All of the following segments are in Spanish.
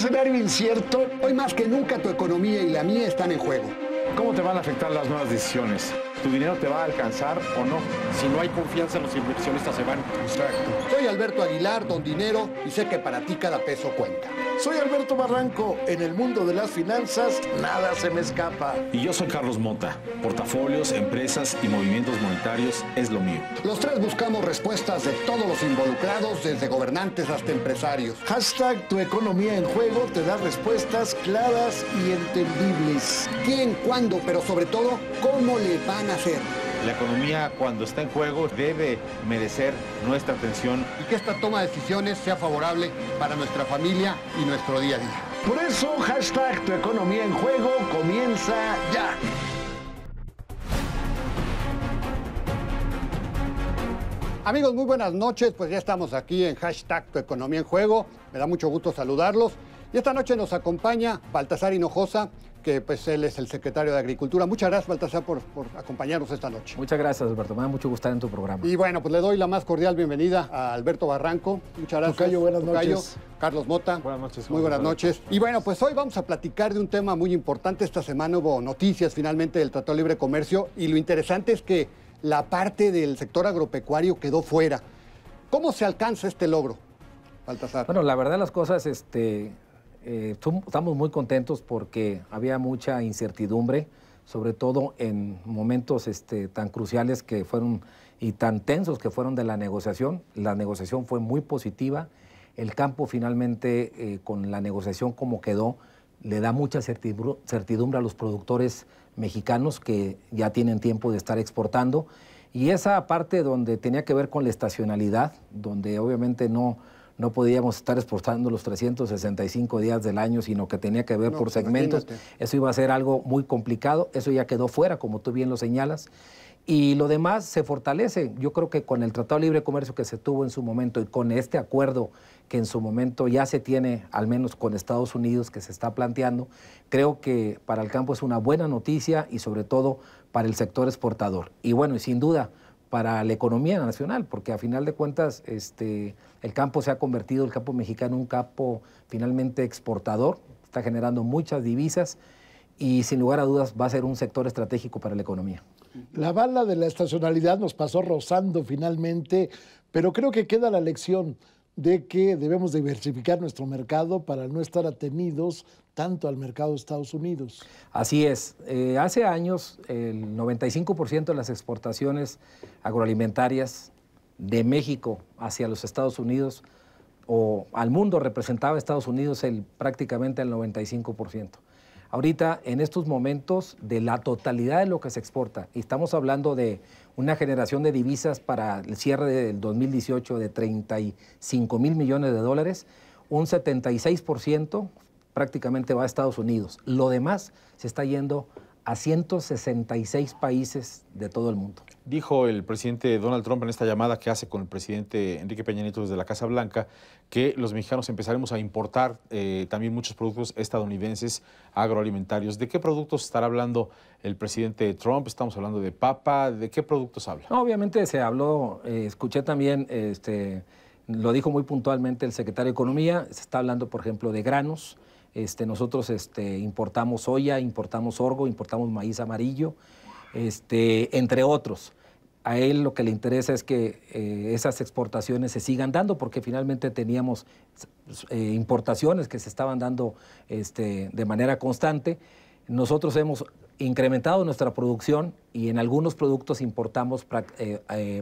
escenario incierto, Hoy más que nunca tu economía y la mía están en juego. ¿cómo te van a afectar las nuevas decisiones? ¿Tu dinero te va a alcanzar o no? Si no hay confianza, los inversionistas se van. exacto. Soy Alberto Aguilar, don Dinero, y sé que para ti cada peso cuenta. Soy Alberto Barranco. En el mundo de las finanzas, nada se me escapa. Y yo soy Carlos Mota. Portafolios, empresas y movimientos monetarios es lo mío. Los tres buscamos respuestas de todos los involucrados, desde gobernantes hasta empresarios. Hashtag Tu Economía en Juego te da respuestas claras y entendibles. ¿Quién, cuándo, pero sobre todo, cómo le van a hacer? La economía, cuando está en juego, debe merecer nuestra atención. Y que esta toma de decisiones sea favorable para nuestra familia y nuestro día a día. Por eso, hashtag Tu Economía en Juego comienza ya. Amigos, muy buenas noches. Pues ya estamos aquí en hashtag Tu Economía en Juego. Me da mucho gusto saludarlos. Y esta noche nos acompaña Baltasar Hinojosa, que pues él es el secretario de Agricultura. Muchas gracias, Baltasar, por acompañarnos esta noche. Muchas gracias, Alberto. Me da mucho gusto estar en tu programa. Y bueno, pues le doy la más cordial bienvenida a Alberto Barranco. Muchas gracias. Tocayo, buenas noches. Carlos Mota. Buenas noches. Muy buenas noches. Y bueno, pues hoy vamos a platicar de un tema muy importante. Esta semana hubo noticias finalmente del Tratado de Libre Comercio y lo interesante es que la parte del sector agropecuario quedó fuera. ¿Cómo se alcanza este logro, Baltasar? Bueno, la verdad de las cosas, estamos muy contentos porque había mucha incertidumbre, sobre todo en momentos tan cruciales que fueron y tan tensos que fueron de la negociación. La negociación fue muy positiva. El campo finalmente, con la negociación como quedó, le da mucha certidumbre a los productores mexicanos que ya tienen tiempo de estar exportando. Y esa parte donde tenía que ver con la estacionalidad, donde obviamente no podíamos estar exportando los 365 días del año, sino que tenía que ver por segmentos. Imagínate. Eso iba a ser algo muy complicado. Eso ya quedó fuera, como tú bien lo señalas. Y lo demás se fortalece. Yo creo que con el Tratado de Libre Comercio que se tuvo en su momento y con este acuerdo que en su momento ya se tiene, al menos con Estados Unidos, que se está planteando, creo que para el campo es una buena noticia y sobre todo para el sector exportador. Y bueno, y sin duda, para la economía nacional, porque a final de cuentas el campo se ha convertido, el campo mexicano, en un campo finalmente exportador, está generando muchas divisas y sin lugar a dudas va a ser un sector estratégico para la economía. La bala de la estacionalidad nos pasó rozando finalmente, pero creo que queda la lección de que debemos diversificar nuestro mercado para no estar atenidos tanto al mercado de Estados Unidos. Así es. Hace años el 95% de las exportaciones agroalimentarias de México hacia los Estados Unidos o al mundo representaba a Estados Unidos prácticamente el 95%. Ahorita, en estos momentos, de la totalidad de lo que se exporta, y estamos hablando de una generación de divisas para el cierre del 2018 de 35 mil millones de dólares, un 76% prácticamente va a Estados Unidos. Lo demás se está yendo a 166 países de todo el mundo. Dijo el presidente Donald Trump en esta llamada que hace con el presidente Enrique Peña Nieto desde la Casa Blanca que los mexicanos empezaremos a importar también muchos productos estadounidenses agroalimentarios. ¿De qué productos estará hablando el presidente Trump? Estamos hablando de papa. ¿De qué productos habla? No, obviamente se habló, escuché también, lo dijo muy puntualmente el secretario de Economía, se está hablando, por ejemplo, de granos. Nosotros importamos soya, importamos sorgo, importamos maíz amarillo, entre otros. A él lo que le interesa es que esas exportaciones se sigan dando, porque finalmente teníamos importaciones que se estaban dando de manera constante. Nosotros hemos incrementado nuestra producción y en algunos productos importamos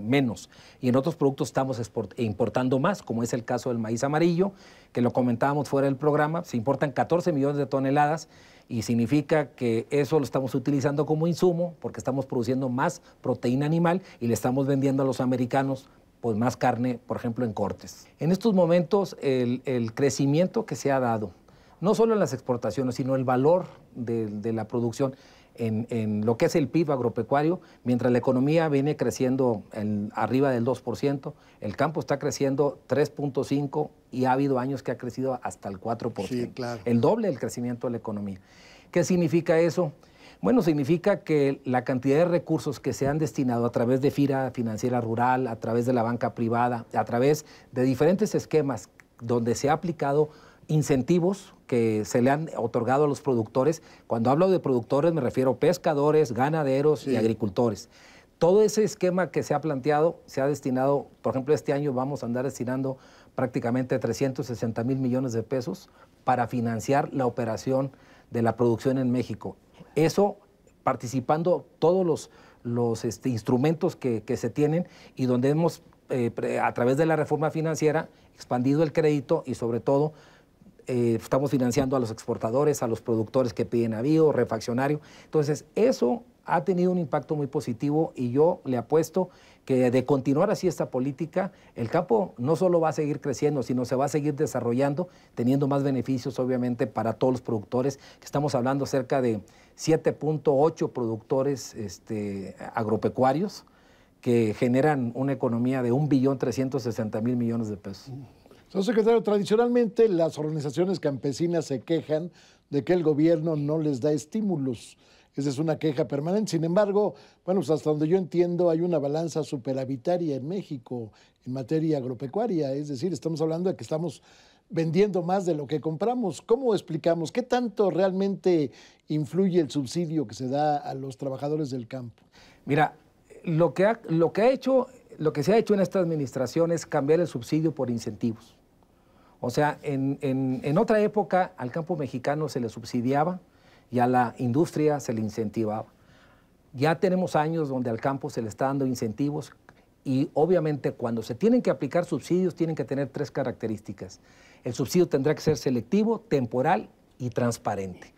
menos y en otros productos estamos importando más, como es el caso del maíz amarillo, que lo comentábamos fuera del programa. Se importan 14 millones de toneladas y significa que eso lo estamos utilizando como insumo porque estamos produciendo más proteína animal y le estamos vendiendo a los americanos pues más carne, por ejemplo, en cortes. En estos momentos el crecimiento que se ha dado, no solo en las exportaciones, sino el valor de la producción en lo que es el PIB agropecuario, mientras la economía viene creciendo arriba del 2%, el campo está creciendo 3.5% y ha habido años que ha crecido hasta el 4%. Sí, claro. El doble del crecimiento de la economía. ¿Qué significa eso? Bueno, significa que la cantidad de recursos que se han destinado a través de FIRA Financiera Rural, a través de la banca privada, a través de diferentes esquemas donde se ha aplicado incentivos que se le han otorgado a los productores. Cuando hablo de productores me refiero a pescadores, ganaderos y agricultores. Todo ese esquema que se ha planteado se ha destinado, por ejemplo, este año vamos a andar destinando prácticamente 360,000 millones de pesos para financiar la operación de la producción en México. Eso participando todos los instrumentos que se tienen y donde hemos, a través de la reforma financiera, expandido el crédito y sobre todo estamos financiando a los exportadores, a los productores que piden avío, refaccionario. Entonces, eso ha tenido un impacto muy positivo y yo le apuesto que de continuar así esta política, el campo no solo va a seguir creciendo, sino se va a seguir desarrollando, teniendo más beneficios obviamente para todos los productores, que estamos hablando cerca de 7.8 productores agropecuarios que generan una economía de 1.360.000 millones de pesos. Señor secretario, tradicionalmente las organizaciones campesinas se quejan de que el gobierno no les da estímulos. Esa es una queja permanente. Sin embargo, bueno, pues hasta donde yo entiendo, hay una balanza superavitaria en México en materia agropecuaria. Es decir, estamos hablando de que estamos vendiendo más de lo que compramos. ¿Cómo explicamos? ¿Qué tanto realmente influye el subsidio que se da a los trabajadores del campo? Mira, lo que se ha hecho en esta administración es cambiar el subsidio por incentivos. O sea, en otra época al campo mexicano se le subsidiaba y a la industria se le incentivaba. Ya tenemos años donde al campo se le está dando incentivos y obviamente cuando se tienen que aplicar subsidios tienen que tener 3 características. El subsidio tendrá que ser selectivo, temporal y transparente.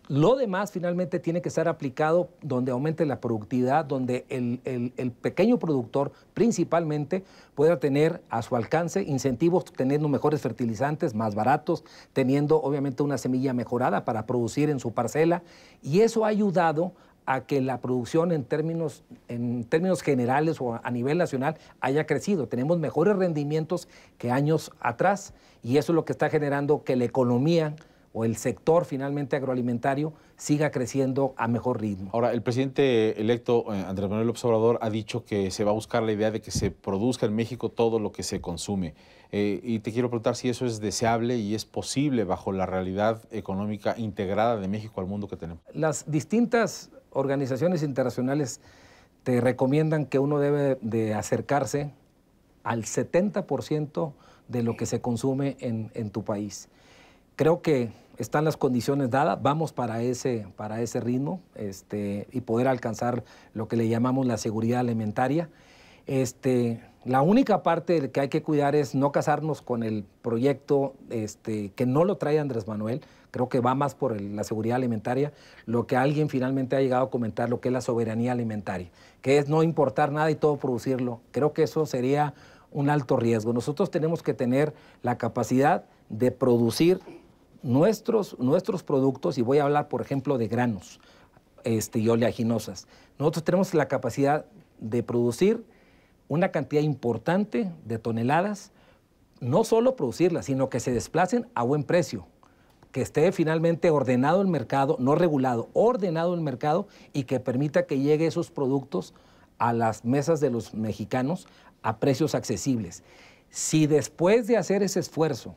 Lo demás finalmente tiene que estar aplicado donde aumente la productividad, donde el pequeño productor principalmente pueda tener a su alcance incentivos, teniendo mejores fertilizantes, más baratos, teniendo obviamente una semilla mejorada para producir en su parcela. Y eso ha ayudado a que la producción en términos generales o a nivel nacional haya crecido. Tenemos mejores rendimientos que años atrás y eso es lo que está generando que la economía o el sector finalmente agroalimentario siga creciendo a mejor ritmo. Ahora, el presidente electo, Andrés Manuel López Obrador, ha dicho que se va a buscar la idea de que se produzca en México todo lo que se consume. Y te quiero preguntar si eso es deseable y es posible bajo la realidad económica integrada de México al mundo que tenemos. Las distintas organizaciones internacionales te recomiendan que uno debe de acercarse al 70% de lo que se consume en tu país. Creo que están las condiciones dadas, vamos para ese ritmo y poder alcanzar lo que le llamamos la seguridad alimentaria. La única parte que hay que cuidar es no casarnos con el proyecto que no lo trae Andrés Manuel. Creo que va más por la seguridad alimentaria, lo que alguien finalmente ha llegado a comentar, lo que es la soberanía alimentaria, que es no importar nada y todo producirlo. Creo que eso sería un alto riesgo. Nosotros tenemos que tener la capacidad de producir nuestros productos, y voy a hablar, por ejemplo, de granos y oleaginosas. Nosotros tenemos la capacidad de producir una cantidad importante de toneladas, no solo producirlas, sino que se desplacen a buen precio, que esté finalmente ordenado el mercado, no regulado, ordenado el mercado y que permita que llegue esos productos a las mesas de los mexicanos a precios accesibles. Si después de hacer ese esfuerzo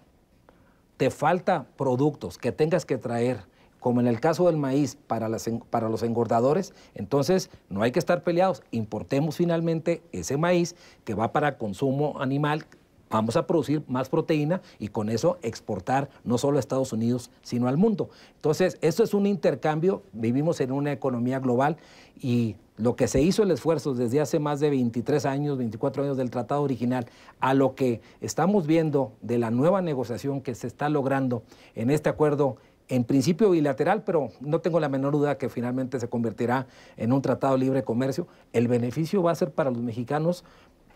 te falta productos que tengas que traer, como en el caso del maíz para los engordadores, entonces no hay que estar peleados. Importemos finalmente ese maíz que va para consumo animal, vamos a producir más proteína y con eso exportar no solo a Estados Unidos, sino al mundo. Entonces, esto es un intercambio, vivimos en una economía global y lo que se hizo el esfuerzo desde hace más de 23 años, 24 años del tratado original, a lo que estamos viendo de la nueva negociación que se está logrando en este acuerdo, en principio bilateral, pero no tengo la menor duda que finalmente se convertirá en un tratado de libre comercio, el beneficio va a ser para los mexicanos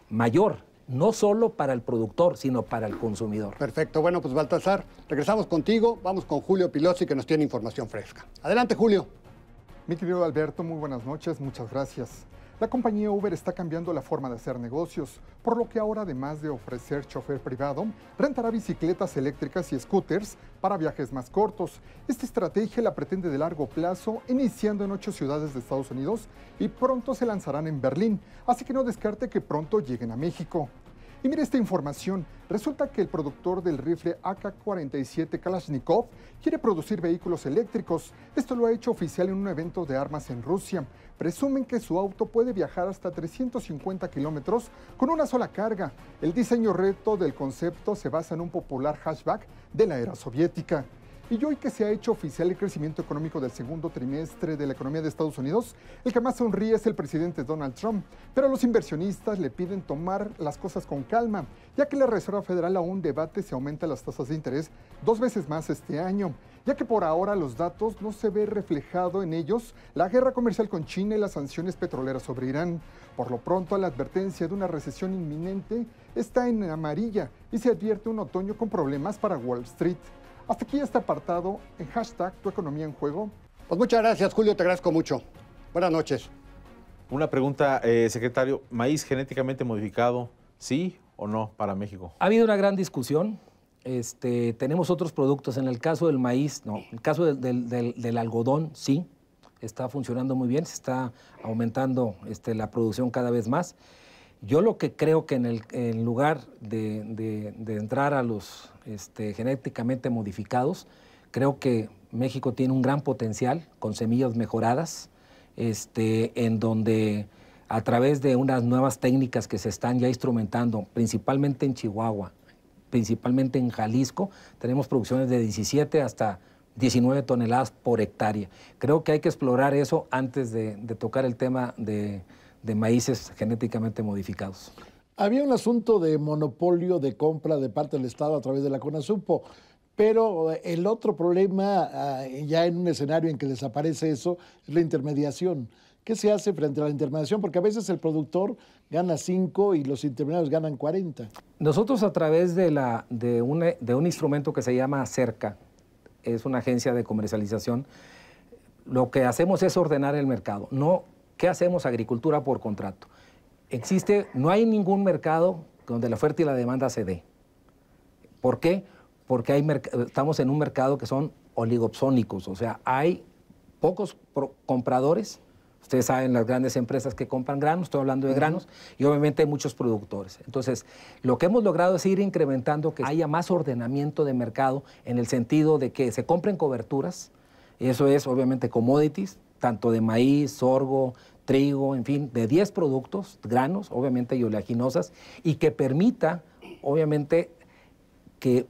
mayor, no solo para el productor, sino para el consumidor. Perfecto. Bueno, pues Baltasar, regresamos contigo. Vamos con Julio Pilosi, que nos tiene información fresca. Adelante, Julio. Mi querido Alberto, muy buenas noches, muchas gracias. La compañía Uber está cambiando la forma de hacer negocios, por lo que ahora, además de ofrecer chofer privado, rentará bicicletas eléctricas y scooters para viajes más cortos. Esta estrategia la pretende de largo plazo, iniciando en 8 ciudades de Estados Unidos y pronto se lanzarán en Berlín, así que no descarte que pronto lleguen a México. Y mire esta información, resulta que el productor del rifle AK-47 Kalashnikov quiere producir vehículos eléctricos. Esto lo ha hecho oficial en un evento de armas en Rusia. Presumen que su auto puede viajar hasta 350 kilómetros con una sola carga. El diseño reto del concepto se basa en un popular hatchback de la era soviética. Y hoy que se ha hecho oficial el crecimiento económico del segundo trimestre de la economía de Estados Unidos, el que más sonríe es el presidente Donald Trump. Pero los inversionistas le piden tomar las cosas con calma, ya que la Reserva Federal aún debate si aumenta las tasas de interés 2 veces más este año, ya que por ahora los datos no se ve reflejado en ellos la guerra comercial con China y las sanciones petroleras sobre Irán. Por lo pronto, la advertencia de una recesión inminente está en amarilla y se advierte un otoño con problemas para Wall Street. Hasta aquí este apartado en hashtag Tu Economía en Juego. Pues muchas gracias, Julio, te agradezco mucho. Buenas noches. Una pregunta, secretario, ¿maíz genéticamente modificado, sí o no para México? Ha habido una gran discusión. Tenemos otros productos. En el caso del maíz, no. En el caso del algodón, sí. Está funcionando muy bien, se está aumentando la producción cada vez más. Yo lo que creo que en lugar de entrar a los genéticamente modificados, creo que México tiene un gran potencial con semillas mejoradas, en donde a través de unas nuevas técnicas que se están ya instrumentando, principalmente en Chihuahua, principalmente en Jalisco, tenemos producciones de 17 hasta 19 toneladas por hectárea. Creo que hay que explorar eso antes de tocar el tema de maíces genéticamente modificados. Había un asunto de monopolio de compra de parte del Estado a través de la CONASUPO, pero el otro problema, ya en un escenario en que desaparece eso, es la intermediación. ¿Qué se hace frente a la intermediación? Porque a veces el productor gana 5 y los intermediarios ganan 40. Nosotros a través de un instrumento que se llama CERCA, es una agencia de comercialización, lo que hacemos es ordenar el mercado. ¿Qué hacemos? Agricultura por contrato. No hay ningún mercado donde la oferta y la demanda se dé. ¿Por qué? Porque estamos en un mercado que son oligopsónicos, o sea, hay pocos compradores. Ustedes saben las grandes empresas que compran granos, estoy hablando de granos, y obviamente hay muchos productores. Entonces, lo que hemos logrado es ir incrementando que haya más ordenamiento de mercado en el sentido de que se compren coberturas, y eso es obviamente commodities, tanto de maíz, sorgo, trigo, en fin, de 10 productos, granos, obviamente y oleaginosas, y que permita, obviamente, que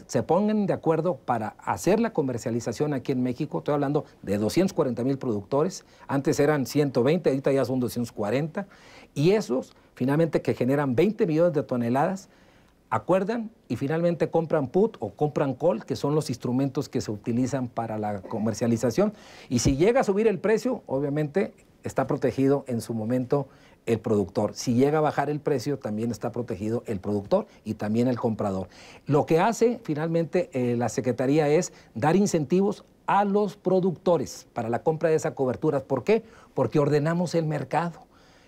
se pongan de acuerdo para hacer la comercialización aquí en México. Estoy hablando de 240,000 productores, antes eran 120, ahorita ya son 240, y esos finalmente que generan 20 millones de toneladas, acuerdan y finalmente compran put o compran call, que son los instrumentos que se utilizan para la comercialización. Y si llega a subir el precio, obviamente está protegido en su momento el productor. Si llega a bajar el precio, también está protegido el productor y también el comprador. Lo que hace finalmente la Secretaría es dar incentivos a los productores para la compra de esas coberturas. ¿Por qué? Porque ordenamos el mercado.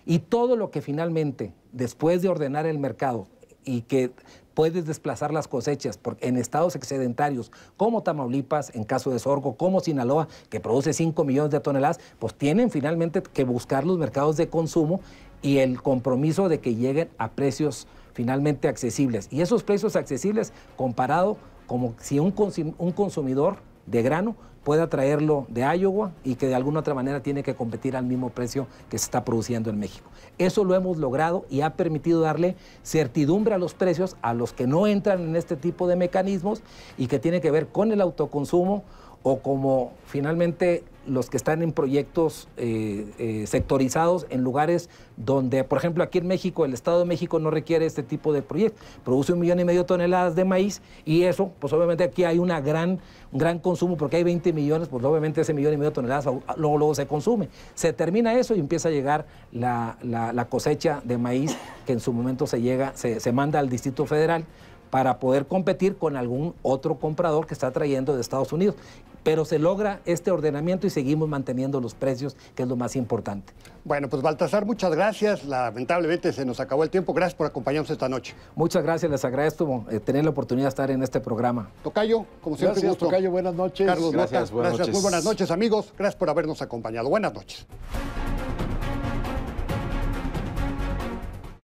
Y todo lo que finalmente, después de ordenar el mercado, y que puedes desplazar las cosechas en estados excedentarios como Tamaulipas, en caso de sorgo, como Sinaloa, que produce 5 millones de toneladas, pues tienen finalmente que buscar los mercados de consumo y el compromiso de que lleguen a precios finalmente accesibles. Y esos precios accesibles comparado como si un consumidor de grano pueda traerlo de Iowa y que de alguna otra manera tiene que competir al mismo precio que se está produciendo en México. Eso lo hemos logrado y ha permitido darle certidumbre a los precios a los que no entran en este tipo de mecanismos y que tiene que ver con el autoconsumo o como finalmente los que están en proyectos sectorizados en lugares donde, por ejemplo, aquí en México, el Estado de México no requiere este tipo de proyectos. Produce 1,5 millones de toneladas de maíz y eso, pues obviamente aquí hay un gran consumo porque hay 20 millones, pues obviamente ese 1,5 millones de toneladas luego se consume. Se termina eso y empieza a llegar la cosecha de maíz que en su momento se manda al Distrito Federal para poder competir con algún otro comprador que está trayendo de Estados Unidos. Pero se logra este ordenamiento y seguimos manteniendo los precios, que es lo más importante. Bueno, pues Baltasar, muchas gracias. Lamentablemente se nos acabó el tiempo. Gracias por acompañarnos esta noche. Muchas gracias, les agradezco tener la oportunidad de estar en este programa. Tocayo, como siempre, gracias, Tocayo, buenas noches. Carlos gracias, Mota, buenas gracias. noches. Muy buenas noches, amigos. Gracias por habernos acompañado. Buenas noches.